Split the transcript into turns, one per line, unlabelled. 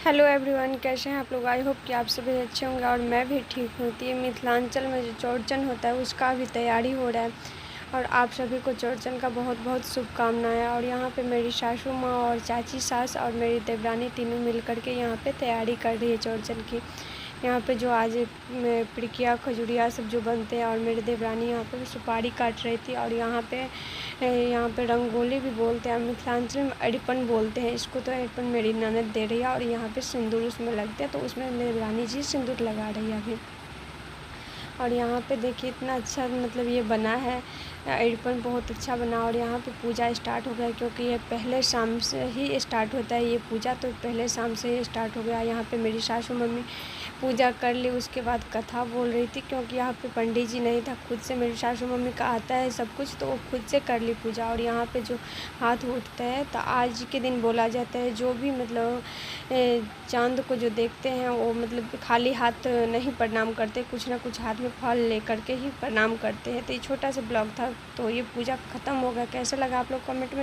Hello everyone, कैसे हैं आप लोग। आई होप कि आप सभी अच्छे होंगे और मैं भी ठीक हूँ। तो ये मिथिलांचल में जो चौड़चन होता है उसका भी तैयारी हो रहा है और आप सभी को चौड़चन का बहुत बहुत शुभकामनाएं। और यहाँ पे मेरी सासू माँ और चाची सास और मेरी देवरानी तीनों मिल कर के यहाँ पे तैयारी कर रही है चौड़चन की। यहाँ पे जो आज पिड़किया खजुरिया सब जो बनते हैं और मेरी देवरानी यहाँ पे सुपारी काट रही थी। और यहाँ पे रंगोली भी बोलते हैं, मिथिलांचल में अरिपन बोलते हैं इसको। तो अरिपन मेरी ननद दे रही है और यहाँ पे सिंदूर उसमें लगते हैं, तो उसमें मेरी देवरानी जी सिंदूर लगा रही है अभी। और यहाँ पे देखिए इतना अच्छा मतलब ये बना है, अरिपन बहुत अच्छा बना। और यहाँ पे पूजा स्टार्ट हो गया क्योंकि ये पहले शाम से ही स्टार्ट होता है ये पूजा, तो पहले शाम से ही स्टार्ट हो गया। यहाँ पे मेरी सासू मम्मी पूजा कर ली, उसके बाद कथा बोल रही थी क्योंकि यहाँ पे पंडित जी नहीं था। खुद से मेरी सासू मम्मी का आता है सब कुछ, तो वो खुद से कर ली पूजा। और यहाँ पे जो हाथ उठता है तो आज के दिन बोला जाता है जो भी मतलब चाँद को जो देखते हैं वो मतलब खाली हाथ नहीं प्रणाम करते, कुछ ना कुछ हाथ में फल लेकर के ही प्रणाम करते हैं। तो ये छोटा सा ब्लॉग था, तो ये पूजा ख़त्म हो गया। कैसा लगा आप लोग कमेंट में